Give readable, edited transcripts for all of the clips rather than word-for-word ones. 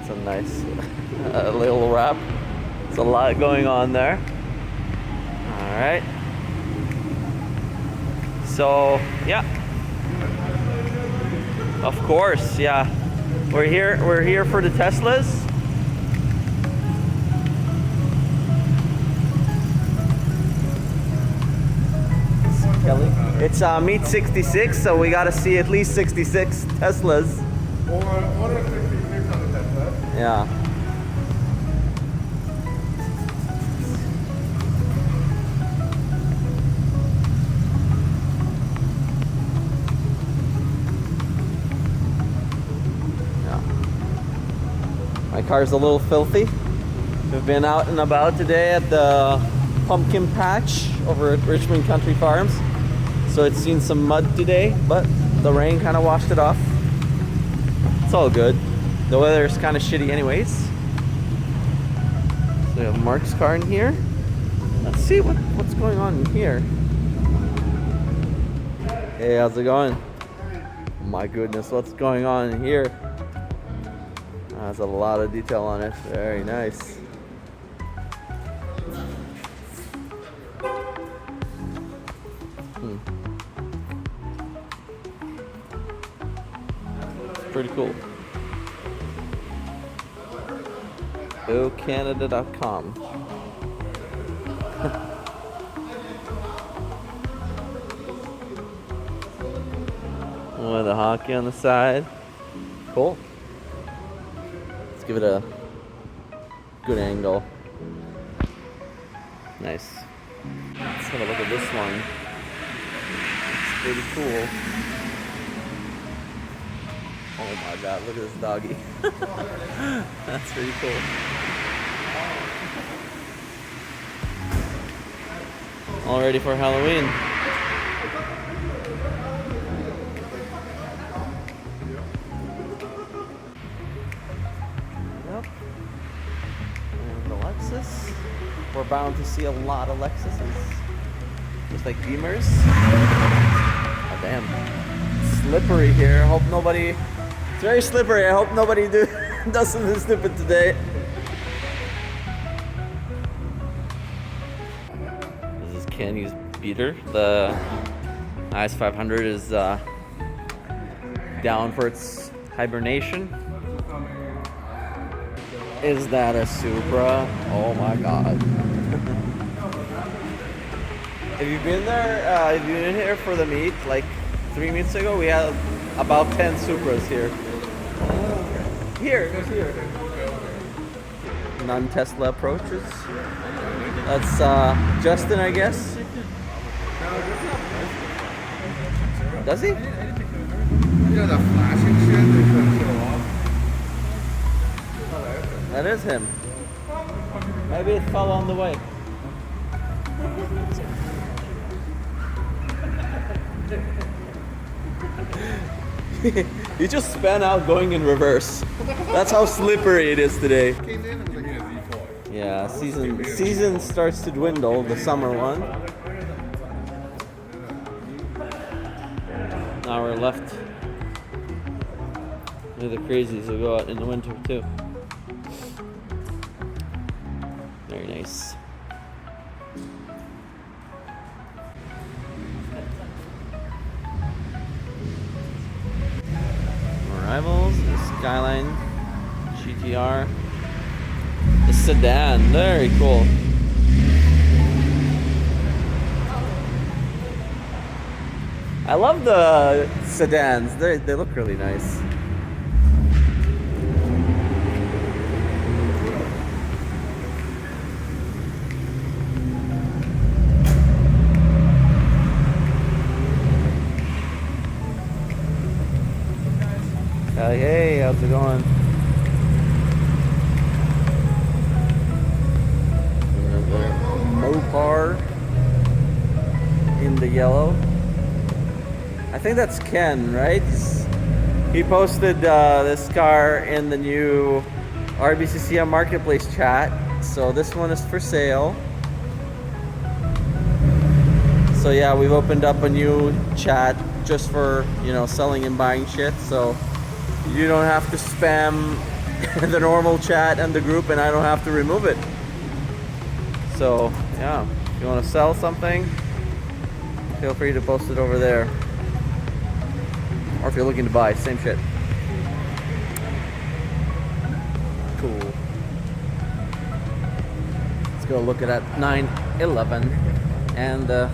That's a nice little wrap. There's a lot going on there. All right. So yeah, of course, yeah. We're here for the Teslas. Kelly, it's meet 66, so we got to see at least 66 Teslas. Or 66 on the Tesla. Yeah. My car's a little filthy. We've been out and about today at the pumpkin patch over at Richmond Country Farms. So it's seen some mud today, but the rain kind of washed it off. It's all good. The weather's kind of shitty anyways. So we have Mark's car in here. Let's see what's going on in here. Hey, how's it going? Oh my goodness, what's going on in here? Has a lot of detail on it. Very nice. Pretty cool. GoCanada.com. With the hockey on the side. Cool. Give it a good angle. Nice. Let's have a look at this one. It's pretty cool. Oh my god, look at this doggy. That's pretty cool. All ready for Halloween. We're bound to see a lot of Lexuses. Just like Beamers. Oh damn. It's slippery here. I hope nobody... It's very slippery. I hope nobody does something stupid today. This is Kenny's beater. The IS500 is down for its hibernation. Is that a Supra? Oh my god. Have you been there? Have you been here for the meet? Like 3 meets ago, we had about 10 Supras here. Here. Non-Tesla approaches. That's Justin, I guess. Does he? Yeah, the flashing shit they should show off. That is him. Maybe it fell on the way. You just span out going in reverse. That's how slippery it is today. Yeah, season starts to dwindle, the summer one. Now we're left with the crazies who go out in the winter too. Very nice. Arrivals, the Skyline GTR, the sedan, very cool. I love the sedans, they look really nice. Hey, how's it going? Another Mopar in the yellow. I think that's Ken, right? He posted this car in the new RBCCM Marketplace chat. So this one is for sale. So yeah, we've opened up a new chat just for, you know, selling and buying shit. So you don't have to spam the normal chat and the group, and I don't have to remove it. So yeah, if you want to sell something, feel free to post it over there. Or if you're looking to buy, same shit. Cool. Let's go look at that 911 and the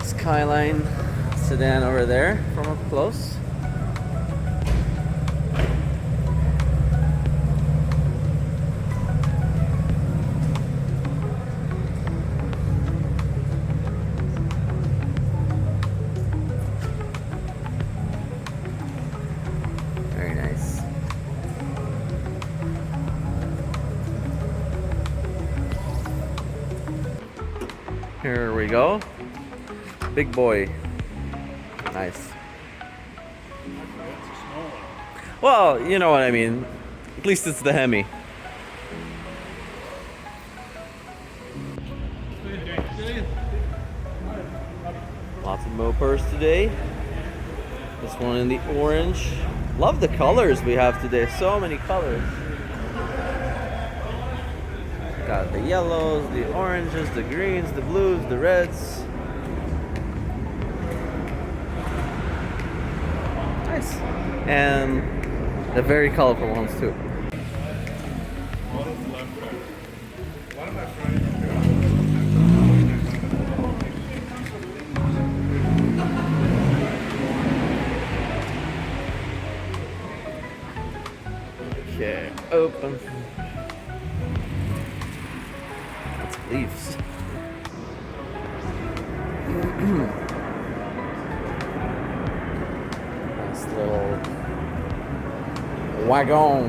Skyline sedan over there from up close. Very nice. Here we go. Big boy. Nice. Well, you know what I mean. At least it's the Hemi. Lots of mopers today. This one in the orange. Love the colors we have today. So many colors. Got the yellows, the oranges, the greens, the blues, the reds. Nice. And the very colorful ones too. One of my friends. Okay, open. Let's leaves. Nice little wagon.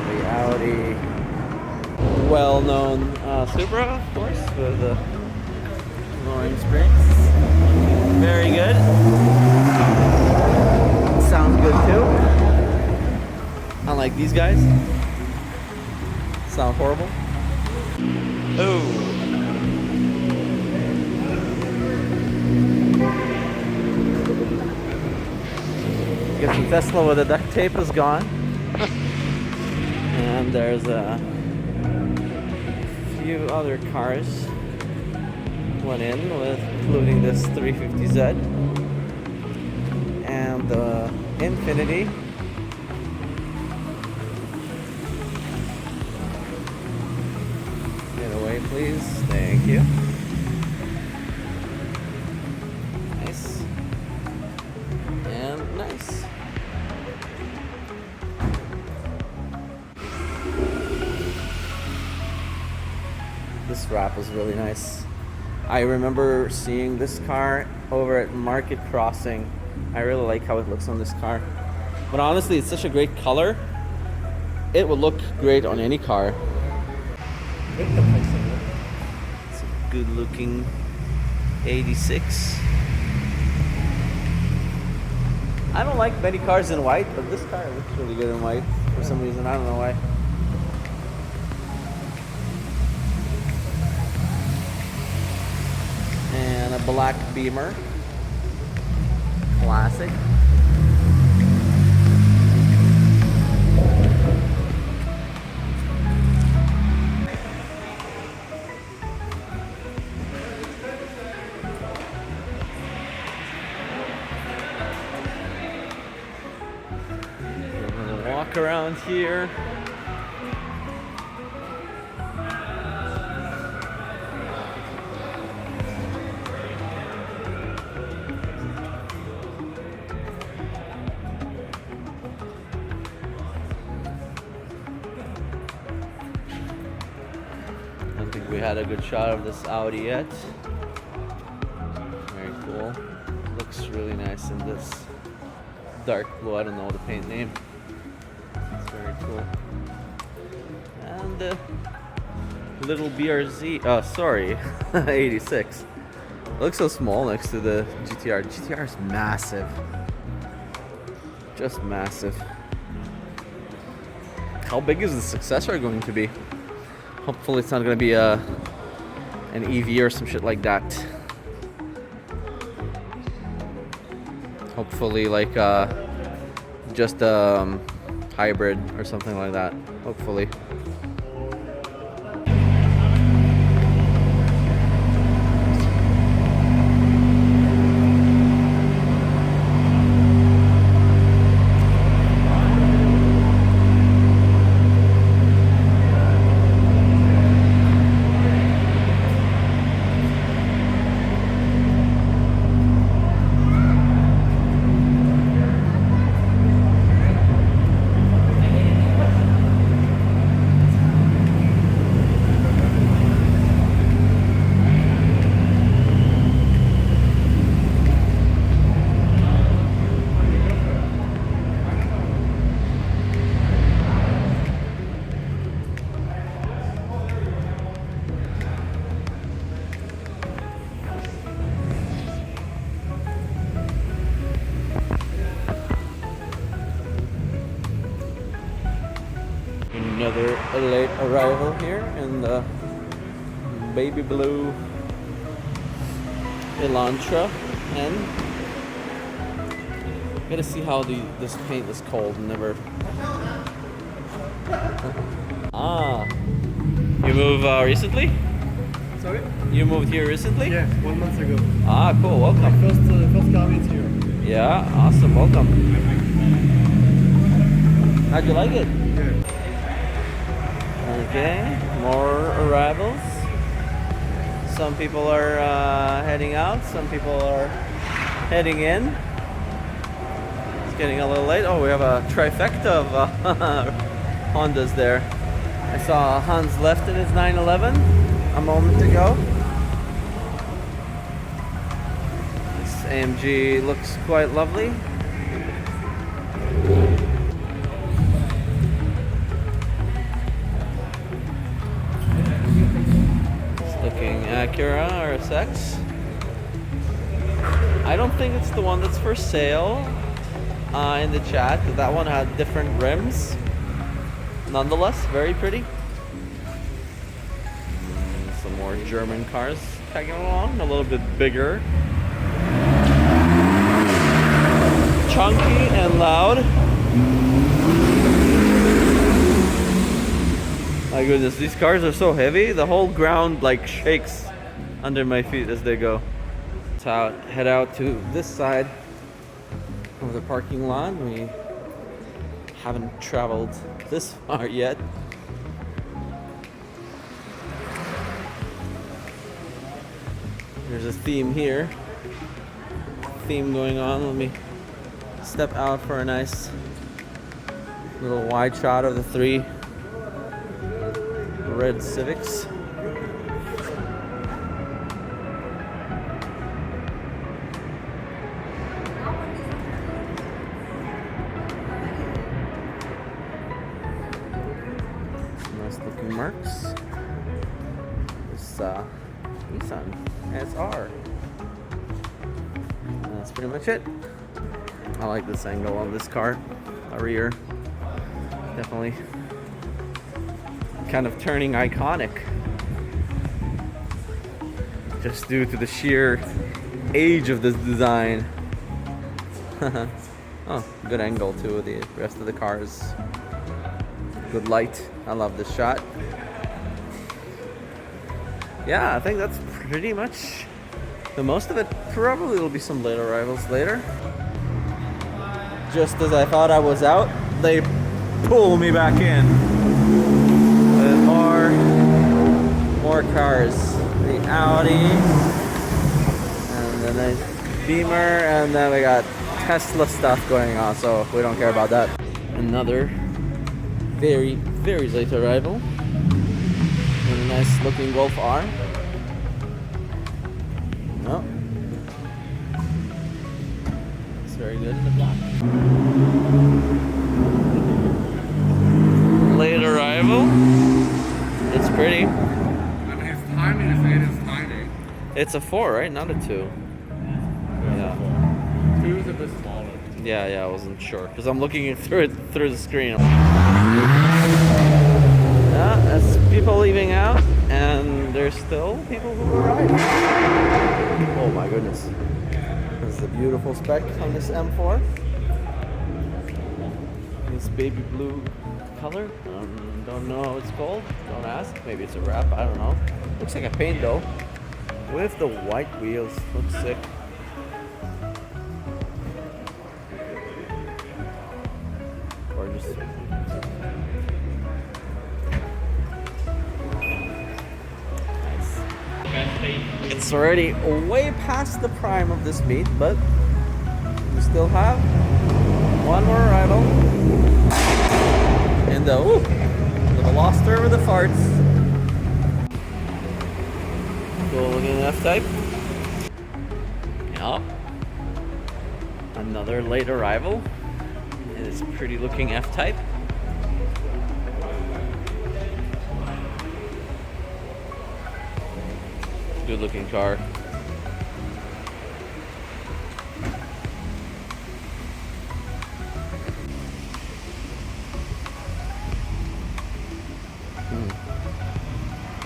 The Audi, well-known Supra, of course, with the lowering springs. Very good. Sounds good too. Unlike these guys. Sound horrible. Oh. Get some Tesla where the duct tape is gone. And there's a few other cars went in with, including this 350Z and the Infinity. Get away, please. Thank you. Nice. And nice. This wrap was really nice. I remember seeing this car over at Market Crossing. I really like how it looks on this car. But honestly, it's such a great color. It would look great on any car. It's a good looking 86. I don't like many cars in white, but this car looks really good in white for some reason. I don't know why. And a black Beamer. Classic. We're gonna walk around here. I don't think we had a good shot of this Audi yet. Very cool. Looks really nice in this dark blue. I don't know the paint name. It's very cool. And little BRZ. Oh, sorry, 86. Looks so small next to the GTR. GTR is massive. Just massive. How big is the successor going to be? Hopefully it's not going to be an EV or some shit like that. Hopefully like just hybrid or something like that, hopefully. Another late arrival here in the baby blue Elantra, and gotta see how this paint is cold. Never. You moved recently? Sorry? You moved here recently? Yeah, 1 month ago. Cool. Welcome. First car is here. Yeah, awesome. Welcome. How'd you like it? Yeah. Okay, more arrivals. Some people are heading out, some people are heading in. It's getting a little late. Oh, we have a trifecta of Hondas there. I saw Hans left in his 911 a moment ago. This AMG looks quite lovely. Acura RSX. I don't think it's the one that's for sale in the chat, because that one had different rims. Nonetheless, very pretty. Some more German cars tagging along, a little bit bigger. Chunky and loud. My goodness, these cars are so heavy, the whole ground like shakes under my feet as they go. So head out to this side of the parking lot. We haven't traveled this far yet. There's a theme here. Theme going on. Let me step out for a nice little wide shot of the three red Civics. Nice looking marks. This Nissan SR. That's pretty much it. I like this angle on this car. The rear. Definitely kind of turning iconic, just due to the sheer age of this design. Oh, good angle too. The rest of the cars, good light. I love this shot. Yeah, I think that's pretty much the most of it. Probably will be some late arrivals later. Just as I thought I was out, they pull me back in. More cars. The Audi, and then the Beamer, and then we got Tesla stuff going on, so we don't care about that. Another very, very late arrival. And a nice looking Golf R. Oh. It's very good in the black. Late arrival. It's pretty. And his timing is tiny. It's a 4, right? Not a 2. Yeah. 2 is a bit smaller. Yeah, I wasn't sure because I'm looking through the screen. Yeah, that's people leaving out, and there's still people who arrive. Oh my goodness. This is a beautiful spec on this M4. This baby blue color. Don't know how it's called. Don't ask. Maybe it's a wrap. I don't know. Looks like a paint though. With the white wheels. Looks sick. Gorgeous. It's already way past the prime of this meat, but we still have one more arrival. And the Veloster with the farts. Cool looking F-Type. Yep. Another late arrival. And it's pretty looking F-Type. Good looking car.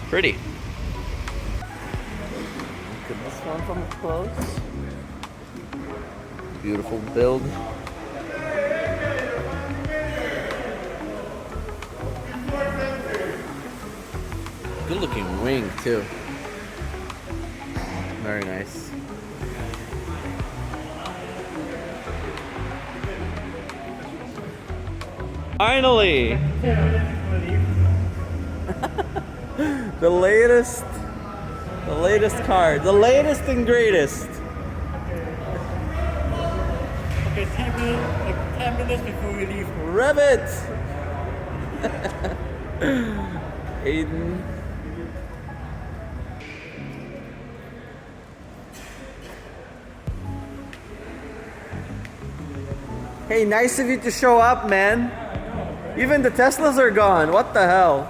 Pretty. Look at this one from up close. Beautiful build. Good looking wing too. Very nice. Finally! the latest car, the latest and greatest. Okay, 10 minutes before we leave. Rev it! Aiden. Hey, nice of you to show up, man. Even the Teslas are gone. What the hell?